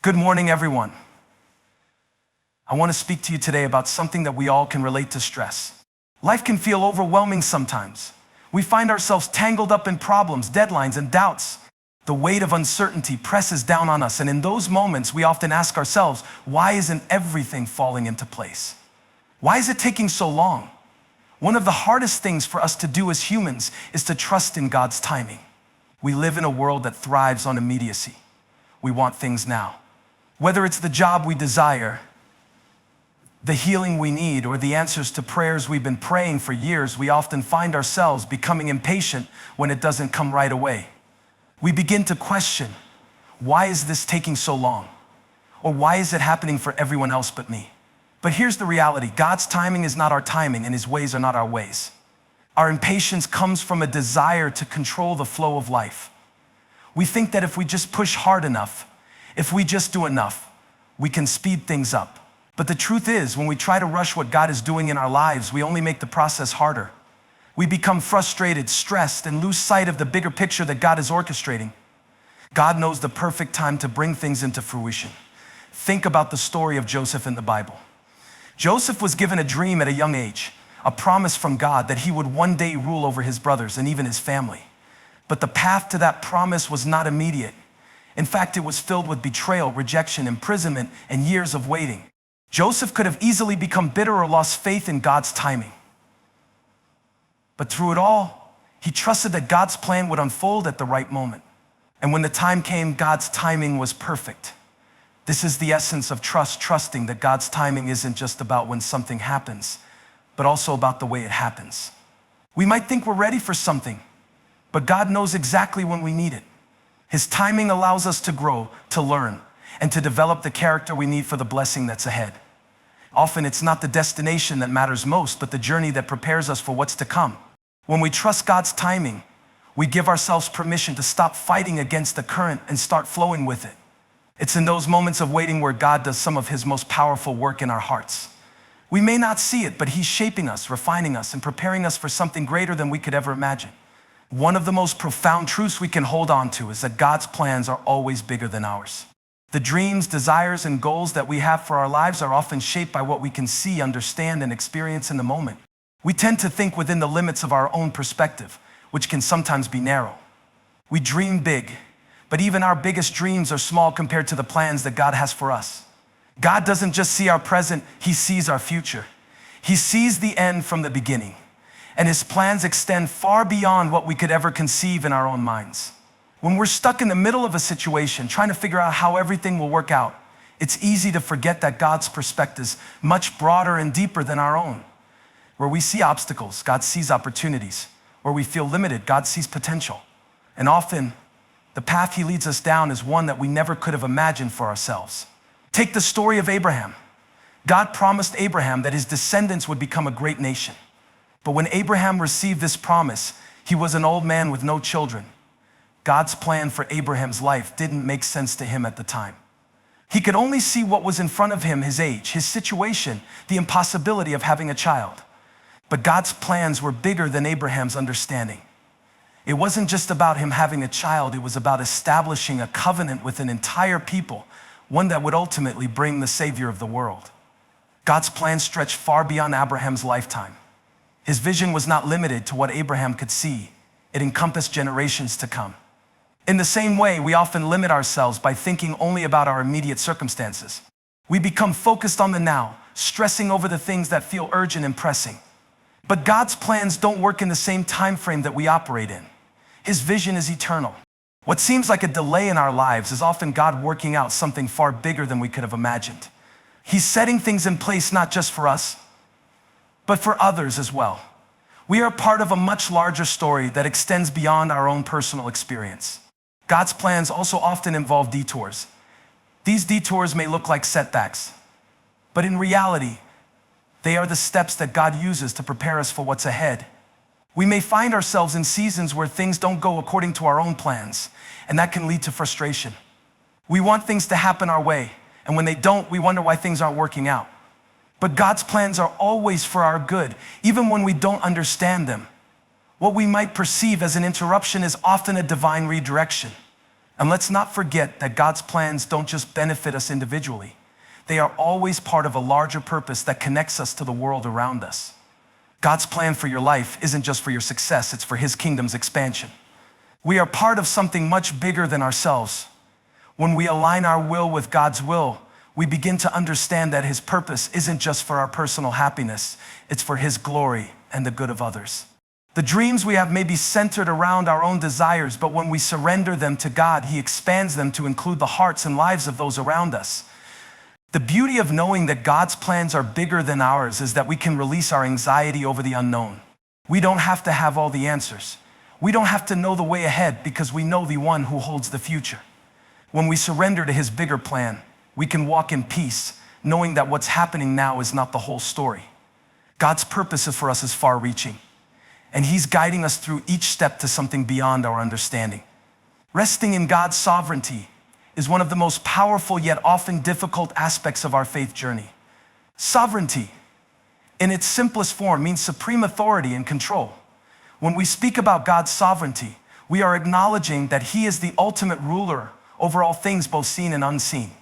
Good morning, everyone. I want to speak to you today about something that we all can relate to: stress. Life can feel overwhelming sometimes. We find ourselves tangled up in problems, deadlines, and doubts. The weight of uncertainty presses down on us, and in those moments, we often ask ourselves, why isn't everything falling into place? Why is it taking so long? One of the hardest things for us to do as humans is to trust in God's timing. We live in a world that thrives on immediacy. We want things now. Whether it's the job we desire, the healing we need, or the answers to prayers we've been praying for years, we often find ourselves becoming impatient when it doesn't come right away. We begin to question, why is this taking so long? Or why is it happening for everyone else but me? But here's the reality: God's timing is not our timing, and His ways are not our ways. Our impatience comes from a desire to control the flow of life. We think that if we just push hard enough, if we just do enough, we can speed things up. But the truth is, when we try to rush what God is doing in our lives, we only make the process harder. We become frustrated, stressed, and lose sight of the bigger picture that God is orchestrating. God knows the perfect time to bring things into fruition. Think about the story of Joseph in the Bible. Joseph was given a dream at a young age, a promise from God that he would one day rule over his brothers and even his family. But the path to that promise was not immediate. In fact, it was filled with betrayal, rejection, imprisonment, and years of waiting. Joseph could have easily become bitter or lost faith in God's timing. But through it all, he trusted that God's plan would unfold at the right moment. And when the time came, God's timing was perfect. This is the essence of trust, trusting that God's timing isn't just about when something happens, but also about the way it happens. We might think we're ready for something, but God knows exactly when we need it. His timing allows us to grow, to learn, and to develop the character we need for the blessing that's ahead. Often it's not the destination that matters most, but the journey that prepares us for what's to come. When we trust God's timing, we give ourselves permission to stop fighting against the current and start flowing with it. It's in those moments of waiting where God does some of His most powerful work in our hearts. We may not see it, but He's shaping us, refining us, and preparing us for something greater than we could ever imagine. One of the most profound truths we can hold on to is that God's plans are always bigger than ours. The dreams, desires, and goals that we have for our lives are often shaped by what we can see, understand, and experience in the moment. We tend to think within the limits of our own perspective, which can sometimes be narrow. We dream big, but even our biggest dreams are small compared to the plans that God has for us. God doesn't just see our present, He sees our future. He sees the end from the beginning, and His plans extend far beyond what we could ever conceive in our own minds. When we're stuck in the middle of a situation, trying to figure out how everything will work out, it's easy to forget that God's perspective is much broader and deeper than our own. Where we see obstacles, God sees opportunities. Where we feel limited, God sees potential. And often, the path He leads us down is one that we never could have imagined for ourselves. Take the story of Abraham. God promised Abraham that his descendants would become a great nation. But when Abraham received this promise, he was an old man with no children. God's plan for Abraham's life didn't make sense to him at the time. He could only see what was in front of him: his age, his situation, the impossibility of having a child. But God's plans were bigger than Abraham's understanding. It wasn't just about him having a child, it was about establishing a covenant with an entire people, one that would ultimately bring the Savior of the world. God's plan stretched far beyond Abraham's lifetime. His vision was not limited to what Abraham could see. It encompassed generations to come. In the same way, we often limit ourselves by thinking only about our immediate circumstances. We become focused on the now, stressing over the things that feel urgent and pressing. But God's plans don't work in the same time frame that we operate in. His vision is eternal. What seems like a delay in our lives is often God working out something far bigger than we could have imagined. He's setting things in place not just for us, but for others as well. We are part of a much larger story that extends beyond our own personal experience. God's plans also often involve detours. These detours may look like setbacks, but in reality, they are the steps that God uses to prepare us for what's ahead. We may find ourselves in seasons where things don't go according to our own plans, and that can lead to frustration. We want things to happen our way, and when they don't, we wonder why things aren't working out. But God's plans are always for our good, even when we don't understand them. What we might perceive as an interruption is often a divine redirection. And let's not forget that God's plans don't just benefit us individually. They are always part of a larger purpose that connects us to the world around us. God's plan for your life isn't just for your success, it's for His kingdom's expansion. We are part of something much bigger than ourselves. When we align our will with God's will, we begin to understand that His purpose isn't just for our personal happiness, it's for His glory and the good of others. The dreams we have may be centered around our own desires, but when we surrender them to God, He expands them to include the hearts and lives of those around us. The beauty of knowing that God's plans are bigger than ours is that we can release our anxiety over the unknown. We don't have to have all the answers. We don't have to know the way ahead because we know the one who holds the future. When we surrender to His bigger plan, we can walk in peace, knowing that what's happening now is not the whole story. God's purposes for us is far-reaching, and He's guiding us through each step to something beyond our understanding. Resting in God's sovereignty is one of the most powerful yet often difficult aspects of our faith journey. Sovereignty, in its simplest form, means supreme authority and control. When we speak about God's sovereignty, we are acknowledging that He is the ultimate ruler over all things, both seen and unseen.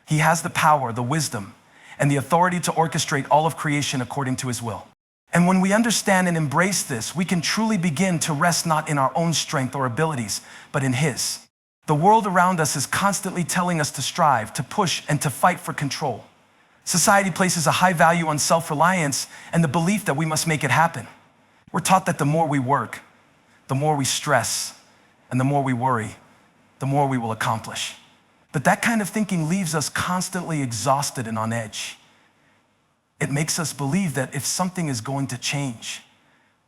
He has the power, the wisdom, and the authority to orchestrate all of creation according to His will. And when we understand and embrace this, we can truly begin to rest not in our own strength or abilities, but in His. The world around us is constantly telling us to strive, to push, and to fight for control. Society places a high value on self-reliance and the belief that we must make it happen. We're taught that the more we work, the more we stress, and the more we worry, the more we will accomplish. But that kind of thinking leaves us constantly exhausted and on edge. It makes us believe that if something is going to change,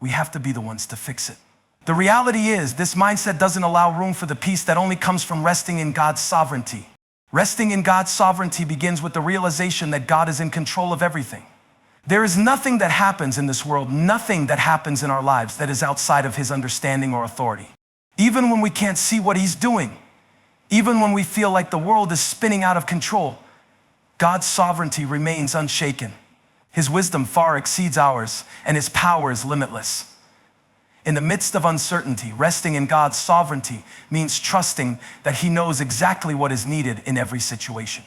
we have to be the ones to fix it. The reality is, this mindset doesn't allow room for the peace that only comes from resting in God's sovereignty. Resting in God's sovereignty begins with the realization that God is in control of everything. There is nothing that happens in this world, nothing that happens in our lives that is outside of His understanding or authority. Even when we can't see what He's doing, even when we feel like the world is spinning out of control, God's sovereignty remains unshaken. His wisdom far exceeds ours, and His power is limitless. In the midst of uncertainty, resting in God's sovereignty means trusting that He knows exactly what is needed in every situation.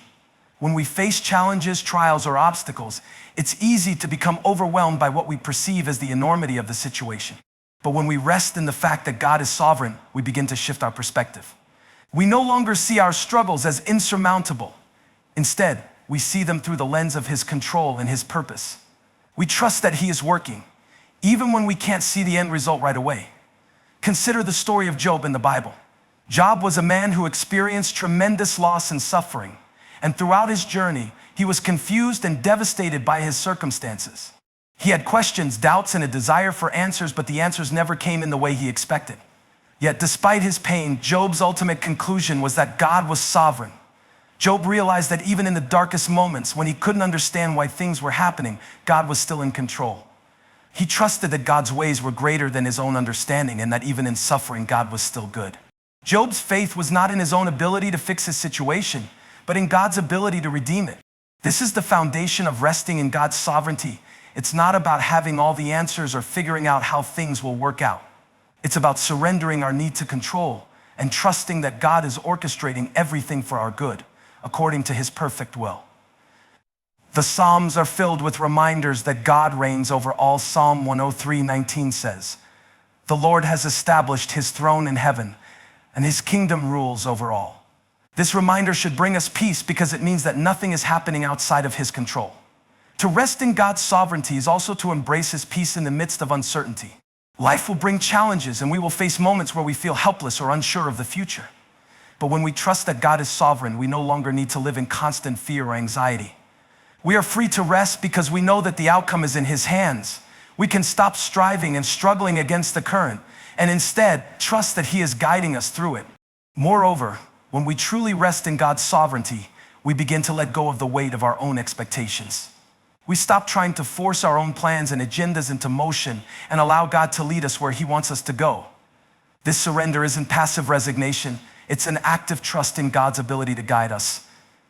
When we face challenges, trials, or obstacles, it's easy to become overwhelmed by what we perceive as the enormity of the situation. But when we rest in the fact that God is sovereign, we begin to shift our perspective. We no longer see our struggles as insurmountable. Instead, we see them through the lens of His control and His purpose. We trust that He is working, even when we can't see the end result right away. Consider the story of Job in the Bible. Job was a man who experienced tremendous loss and suffering, and throughout his journey, he was confused and devastated by his circumstances. He had questions, doubts, and a desire for answers, but the answers never came in the way he expected. Yet despite his pain, Job's ultimate conclusion was that God was sovereign. Job realized that even in the darkest moments, when he couldn't understand why things were happening, God was still in control. He trusted that God's ways were greater than his own understanding, and that even in suffering, God was still good. Job's faith was not in his own ability to fix his situation, but in God's ability to redeem it. This is the foundation of resting in God's sovereignty. It's not about having all the answers or figuring out how things will work out. It's about surrendering our need to control and trusting that God is orchestrating everything for our good, according to His perfect will. The Psalms are filled with reminders that God reigns over all. Psalm 103:19 says, "The Lord has established His throne in heaven, and His kingdom rules over all." This reminder should bring us peace because it means that nothing is happening outside of His control. To rest in God's sovereignty is also to embrace His peace in the midst of uncertainty. Life will bring challenges, and we will face moments where we feel helpless or unsure of the future. But when we trust that God is sovereign, we no longer need to live in constant fear or anxiety. We are free to rest because we know that the outcome is in His hands. We can stop striving and struggling against the current, and instead trust that He is guiding us through it. Moreover, when we truly rest in God's sovereignty, we begin to let go of the weight of our own expectations. We stop trying to force our own plans and agendas into motion and allow God to lead us where He wants us to go. This surrender isn't passive resignation. It's an active trust in God's ability to guide us,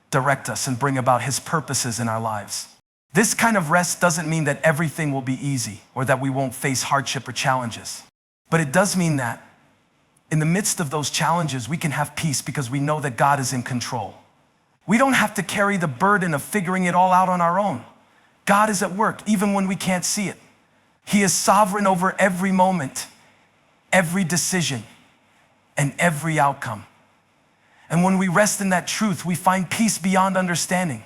direct us, and bring about His purposes in our lives. This kind of rest doesn't mean that everything will be easy or that we won't face hardship or challenges. But it does mean that In the midst of those challenges, we can have peace because we know that God is in control. We don't have to carry the burden of figuring it all out on our own. God is at work even when we can't see it. He is sovereign over every moment, every decision, and every outcome. And when we rest in that truth, we find peace beyond understanding.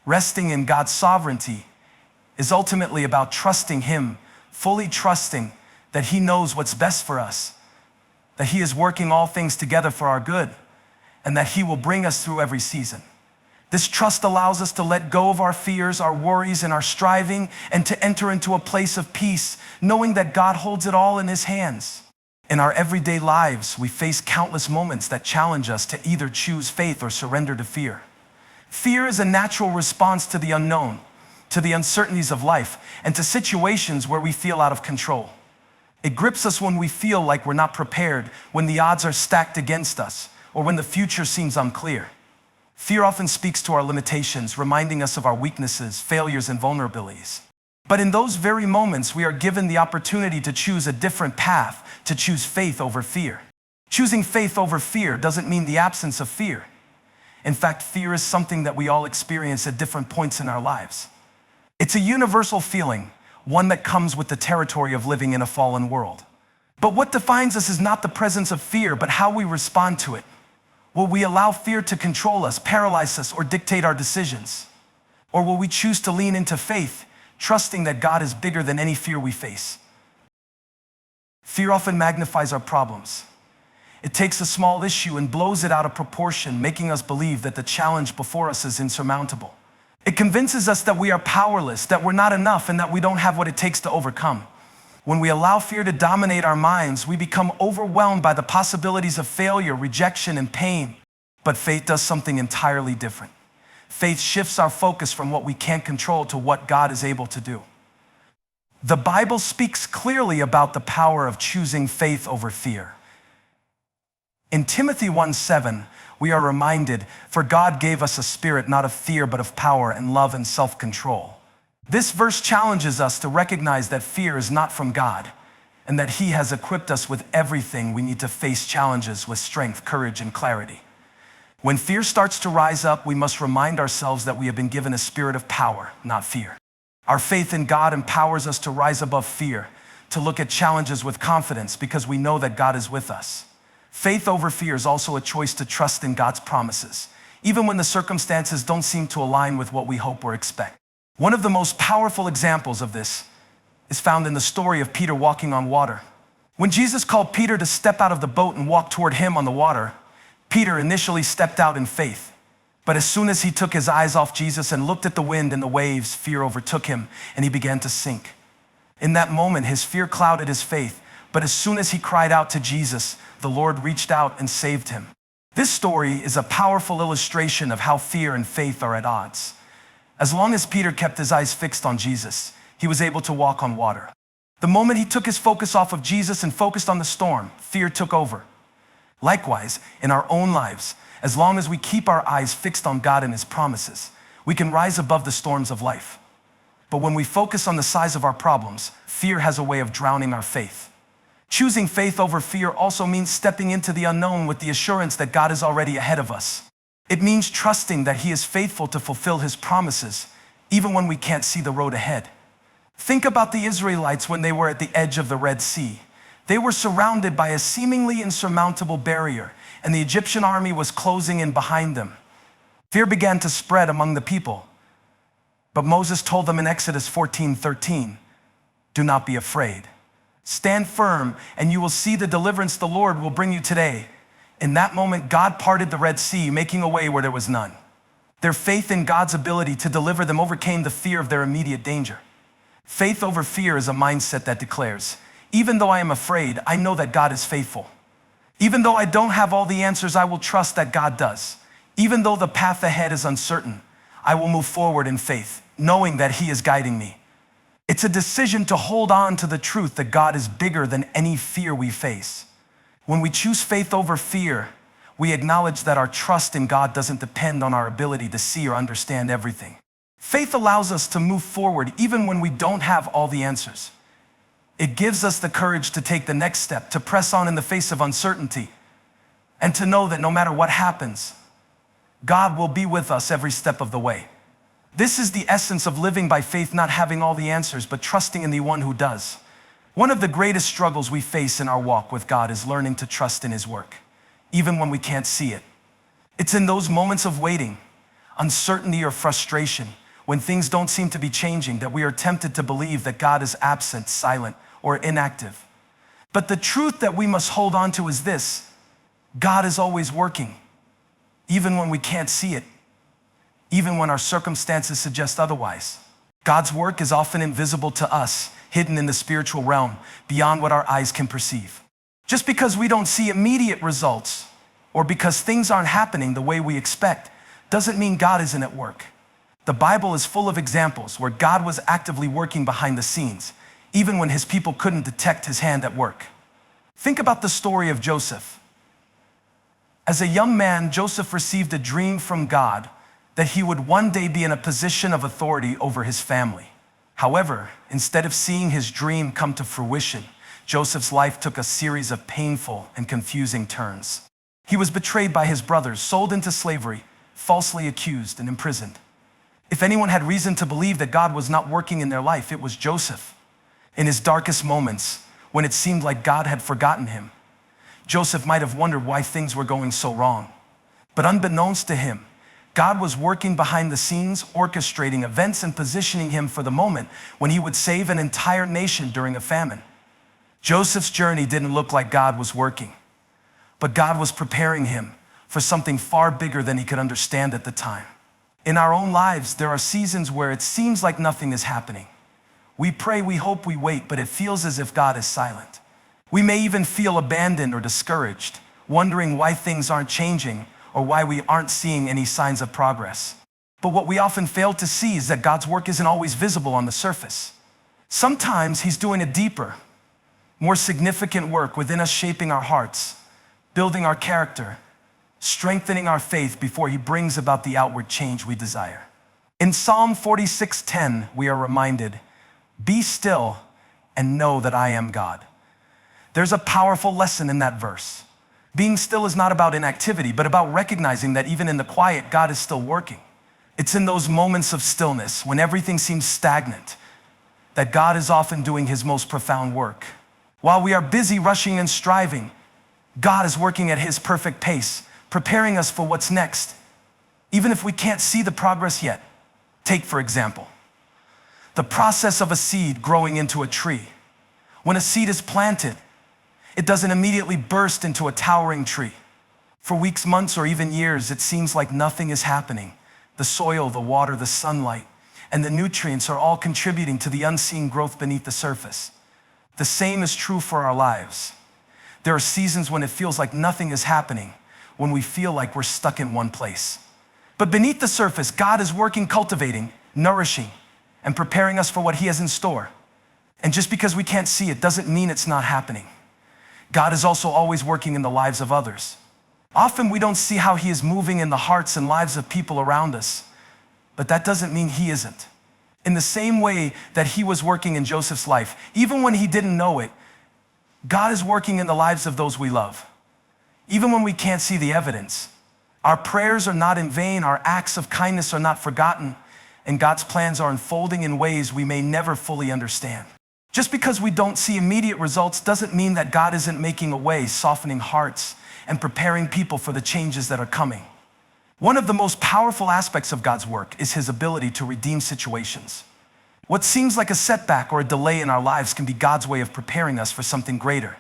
Resting in God's sovereignty is ultimately about trusting Him, fully trusting that He knows what's best for us, that He is working all things together for our good, and that He will bring us through every season. This trust allows us to let go of our fears, our worries, and our striving, and to enter into a place of peace, knowing that God holds it all in His hands. In our everyday lives, we face countless moments that challenge us to either choose faith or surrender to fear. Fear is a natural response to the unknown, to the uncertainties of life, and to situations where we feel out of control. It grips us when we feel like we're not prepared, when the odds are stacked against us, or when the future seems unclear. Fear often speaks to our limitations, reminding us of our weaknesses, failures, and vulnerabilities. But in those very moments, we are given the opportunity to choose a different path, to choose faith over fear. Choosing faith over fear doesn't mean the absence of fear. In fact, fear is something that we all experience at different points in our lives. It's a universal feeling, one that comes with the territory of living in a fallen world. But what defines us is not the presence of fear, but how we respond to it. Will we allow fear to control us, paralyze us, or dictate our decisions? Or will we choose to lean into faith, trusting that God is bigger than any fear we face? Fear often magnifies our problems. It takes a small issue and blows it out of proportion, making us believe that the challenge before us is insurmountable. It convinces us that we are powerless, that we're not enough, and that we don't have what it takes to overcome. When we allow fear to dominate our minds, we become overwhelmed by the possibilities of failure, rejection, and pain. But faith does something entirely different. Faith shifts our focus from what we can't control to what God is able to do. The Bible speaks clearly about the power of choosing faith over fear. In Timothy 1:7, we are reminded, "For God gave us a spirit not of fear, but of power and love and self-control." This verse challenges us to recognize that fear is not from God, and that He has equipped us with everything we need to face challenges with strength, courage, and clarity. When fear starts to rise up, we must remind ourselves that we have been given a spirit of power, not fear. Our faith in God empowers us to rise above fear, to look at challenges with confidence because we know that God is with us. Faith over fear is also a choice to trust in God's promises, even when the circumstances don't seem to align with what we hope or expect. One of the most powerful examples of this is found in the story of Peter walking on water. When Jesus called Peter to step out of the boat and walk toward Him on the water, Peter initially stepped out in faith. But as soon as he took his eyes off Jesus and looked at the wind and the waves, fear overtook him and he began to sink. In that moment, his fear clouded his faith. But as soon as he cried out to Jesus, the Lord reached out and saved him. This story is a powerful illustration of how fear and faith are at odds. As long as Peter kept his eyes fixed on Jesus, he was able to walk on water. The moment he took his focus off of Jesus and focused on the storm, fear took over. Likewise, in our own lives, as long as we keep our eyes fixed on God and His promises, we can rise above the storms of life. But when we focus on the size of our problems, fear has a way of drowning our faith. Choosing faith over fear also means stepping into the unknown with the assurance that God is already ahead of us. It means trusting that He is faithful to fulfill His promises, even when we can't see the road ahead. Think about the Israelites when they were at the edge of the Red Sea. They were surrounded by a seemingly insurmountable barrier, and the Egyptian army was closing in behind them. Fear began to spread among the people. But Moses told them in Exodus 14:13, "Do not be afraid. Stand firm, and you will see the deliverance the Lord will bring you today." In that moment, God parted the Red Sea, making a way where there was none. Their faith in God's ability to deliver them overcame the fear of their immediate danger. Faith over fear is a mindset that declares, even though I am afraid, I know that God is faithful. Even though I don't have all the answers, I will trust that God does. Even though the path ahead is uncertain, I will move forward in faith, knowing that He is guiding me. It's a decision to hold on to the truth that God is bigger than any fear we face. When we choose faith over fear, we acknowledge that our trust in God doesn't depend on our ability to see or understand everything. Faith allows us to move forward even when we don't have all the answers. It gives us the courage to take the next step, to press on in the face of uncertainty, and to know that no matter what happens, God will be with us every step of the way. This is the essence of living by faith, not having all the answers, but trusting in the one who does. One of the greatest struggles we face in our walk with God is learning to trust in His work, even when we can't see it. It's in those moments of waiting, uncertainty, or frustration, when things don't seem to be changing, that we are tempted to believe that God is absent, silent, or inactive. But the truth that we must hold on to is this: God is always working, even when we can't see it, even when our circumstances suggest otherwise. God's work is often invisible to us, hidden in the spiritual realm, beyond what our eyes can perceive. Just because we don't see immediate results, or because things aren't happening the way we expect, doesn't mean God isn't at work. The Bible is full of examples where God was actively working behind the scenes, even when His people couldn't detect His hand at work. Think about the story of Joseph. As a young man, Joseph received a dream from God that he would one day be in a position of authority over his family. However, instead of seeing his dream come to fruition, Joseph's life took a series of painful and confusing turns. He was betrayed by his brothers, sold into slavery, falsely accused, and imprisoned. If anyone had reason to believe that God was not working in their life, it was Joseph. In his darkest moments, when it seemed like God had forgotten him, Joseph might have wondered why things were going so wrong. But unbeknownst to him, God was working behind the scenes, orchestrating events and positioning him for the moment when he would save an entire nation during a famine. Joseph's journey didn't look like God was working, but God was preparing him for something far bigger than he could understand at the time. In our own lives, there are seasons where it seems like nothing is happening. We pray, we hope, we wait, but it feels as if God is silent. We may even feel abandoned or discouraged, wondering why things aren't changing or why we aren't seeing any signs of progress. But what we often fail to see is that God's work isn't always visible on the surface. Sometimes He's doing a deeper, more significant work within us, shaping our hearts, building our character, strengthening our faith before He brings about the outward change we desire. In Psalm 46:10, we are reminded, "Be still and know that I am God." There's a powerful lesson in that verse. Being still is not about inactivity, but about recognizing that even in the quiet, God is still working. It's in those moments of stillness, when everything seems stagnant, that God is often doing His most profound work. While we are busy rushing and striving, God is working at His perfect pace, preparing us for what's next, even if we can't see the progress yet. Take, for example, the process of a seed growing into a tree. When a seed is planted, it doesn't immediately burst into a towering tree. For weeks, months, or even years, it seems like nothing is happening. The soil, the water, the sunlight, and the nutrients are all contributing to the unseen growth beneath the surface. The same is true for our lives. There are seasons when it feels like nothing is happening, when we feel like we're stuck in one place. But beneath the surface, God is working, cultivating, nourishing, and preparing us for what He has in store. And just because we can't see it doesn't mean it's not happening. God is also always working in the lives of others. Often we don't see how He is moving in the hearts and lives of people around us, but that doesn't mean He isn't. In the same way that He was working in Joseph's life, even when he didn't know it, God is working in the lives of those we love. Even when we can't see the evidence, our prayers are not in vain, our acts of kindness are not forgotten, and God's plans are unfolding in ways we may never fully understand. Just because we don't see immediate results doesn't mean that God isn't making a way, softening hearts, and preparing people for the changes that are coming. One of the most powerful aspects of God's work is His ability to redeem situations. What seems like a setback or a delay in our lives can be God's way of preparing us for something greater.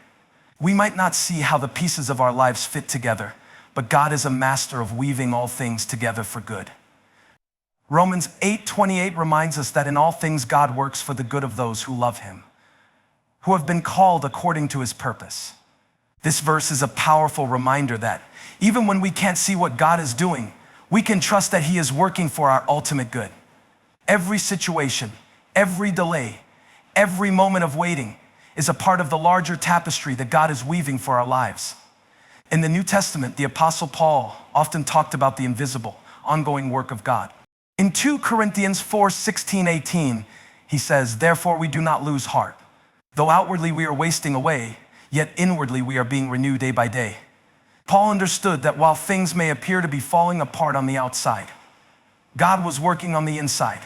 We might not see how the pieces of our lives fit together, but God is a master of weaving all things together for good. Romans 8:28 reminds us that in all things God works for the good of those who love Him, who have been called according to His purpose. This verse is a powerful reminder that even when we can't see what God is doing, we can trust that He is working for our ultimate good. Every situation, every delay, every moment of waiting is a part of the larger tapestry that God is weaving for our lives. In the New Testament, the Apostle Paul often talked about the invisible, ongoing work of God. In 2 Corinthians 4:16-18, he says, "Therefore we do not lose heart. Though outwardly we are wasting away, yet inwardly we are being renewed day by day. Paul understood that while things may appear to be falling apart on the outside, God was working on the inside,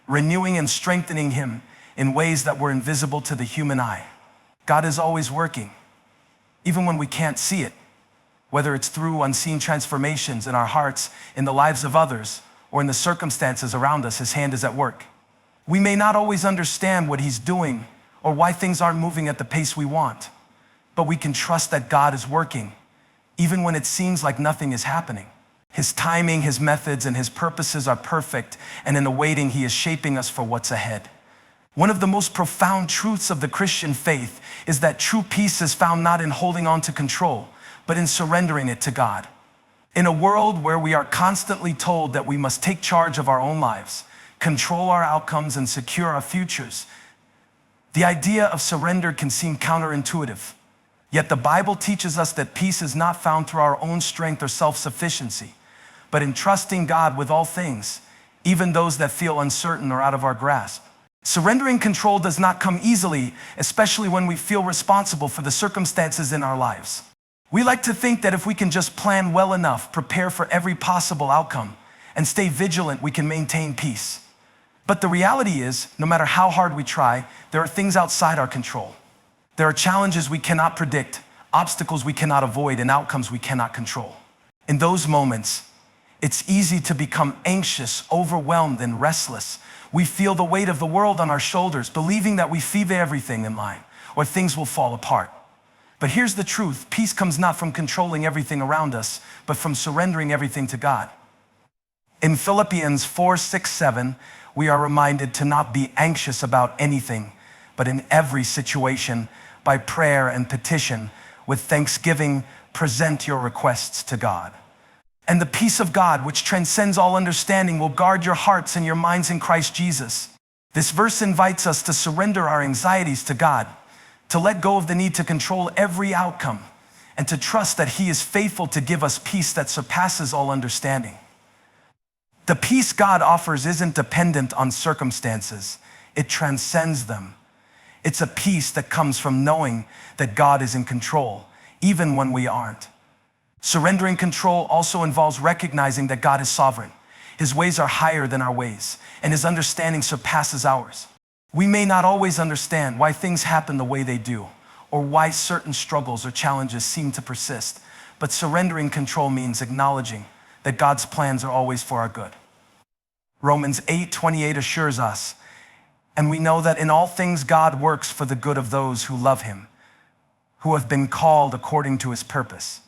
renewing and strengthening him in ways that were invisible to the human eye. God is always working, even when we can't see it, whether it's through unseen transformations in our hearts, in the lives of others, or in the circumstances around us. His hand is at work. We may not always understand what he's doing or why things aren't moving at the pace we want, but we can trust that God is working, even when it seems like nothing is happening. His timing, his methods, and his purposes are perfect, and in the waiting, he is shaping us for what's ahead. One of the most profound truths of the Christian faith is that true peace is found not in holding on to control, but in surrendering it to God. In a world where we are constantly told that we must take charge of our own lives, control our outcomes, and secure our futures, the idea of surrender can seem counterintuitive. Yet the Bible teaches us that peace is not found through our own strength or self-sufficiency, but in trusting God with all things, even those that feel uncertain or out of our grasp. Surrendering control does not come easily, especially when we feel responsible for the circumstances in our lives. We like to think that if we can just plan well enough, prepare for every possible outcome, and stay vigilant, we can maintain peace. But the reality is, no matter how hard we try, there are things outside our control. There are challenges we cannot predict, obstacles we cannot avoid, and outcomes we cannot control. In those moments, it's easy to become anxious, overwhelmed, and restless. We feel the weight of the world on our shoulders, believing that we feed everything in line, or things will fall apart. But here's the truth. Peace comes not from controlling everything around us, but from surrendering everything to God. In Philippians 4:6-7, we are reminded to not be anxious about anything, but in every situation, by prayer and petition, with thanksgiving, present your requests to God. And the peace of God, which transcends all understanding, will guard your hearts and your minds in Christ Jesus. This verse invites us to surrender our anxieties to God, to let go of the need to control every outcome, and to trust that he is faithful to give us peace that surpasses all understanding. The peace God offers isn't dependent on circumstances. It transcends them. It's a peace that comes from knowing that God is in control, even when we aren't. Surrendering control also involves recognizing that God is sovereign. His ways are higher than our ways, and his understanding surpasses ours. We may not always understand why things happen the way they do, or why certain struggles or challenges seem to persist, but surrendering control means acknowledging that God's plans are always for our good. Romans 8:28 assures us, and we know that in all things God works for the good of those who love him, who have been called according to his purpose.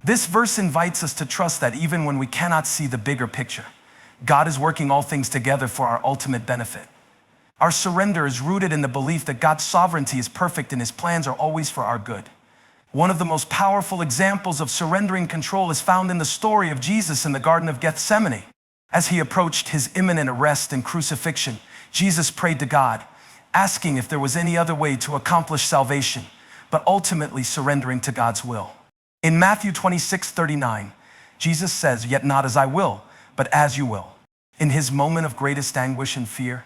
This verse invites us to trust that even when we cannot see the bigger picture, God is working all things together for our ultimate benefit. Our surrender is rooted in the belief that God's sovereignty is perfect and his plans are always for our good. One of the most powerful examples of surrendering control is found in the story of Jesus in the Garden of Gethsemane. As he approached his imminent arrest and crucifixion, Jesus prayed to God, asking if there was any other way to accomplish salvation, but ultimately surrendering to God's will. In Matthew 26:39, Jesus says, "Yet not as I will, but as you will." In his moment of greatest anguish and fear,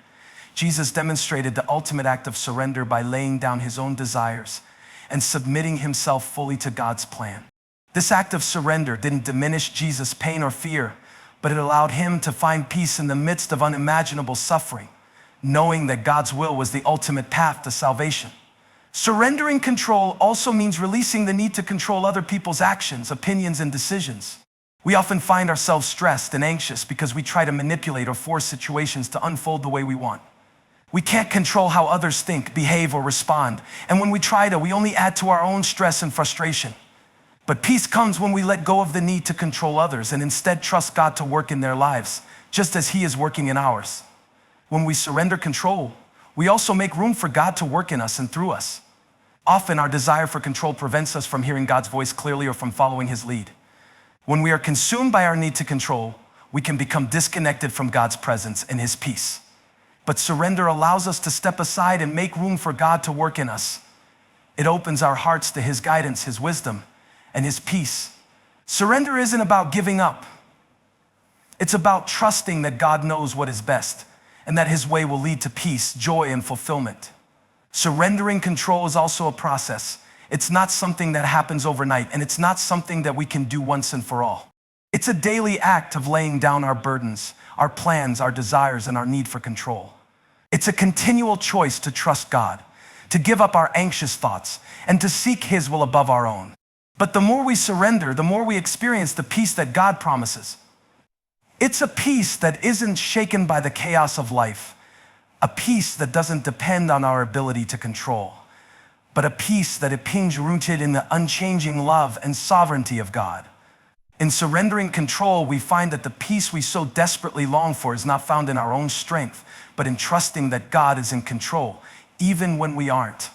Jesus demonstrated the ultimate act of surrender by laying down his own desires and submitting himself fully to God's plan. This act of surrender didn't diminish Jesus' pain or fear, but it allowed him to find peace in the midst of unimaginable suffering, knowing that God's will was the ultimate path to salvation. Surrendering control also means releasing the need to control other people's actions, opinions, and decisions. We often find ourselves stressed and anxious because we try to manipulate or force situations to unfold the way we want. We can't control how others think, behave, or respond. And when we try to, we only add to our own stress and frustration. But peace comes when we let go of the need to control others and instead trust God to work in their lives, just as he is working in ours. When we surrender control, we also make room for God to work in us and through us. Often our desire for control prevents us from hearing God's voice clearly or from following his lead. When we are consumed by our need to control, we can become disconnected from God's presence and his peace. But surrender allows us to step aside and make room for God to work in us. It opens our hearts to his guidance, his wisdom, and his peace. Surrender isn't about giving up. It's about trusting that God knows what is best and that his way will lead to peace, joy, and fulfillment. Surrendering control is also a process. It's not something that happens overnight, and it's not something that we can do once and for all. It's a daily act of laying down our burdens, our plans, our desires, and our need for control. It's a continual choice to trust God, to give up our anxious thoughts, and to seek His will above our own. But the more we surrender, the more we experience the peace that God promises. It's a peace that isn't shaken by the chaos of life, a peace that doesn't depend on our ability to control, but a peace that is rooted in the unchanging love and sovereignty of God. In surrendering control, we find that the peace we so desperately long for is not found in our own strength, but in trusting that God is in control, even when we aren't.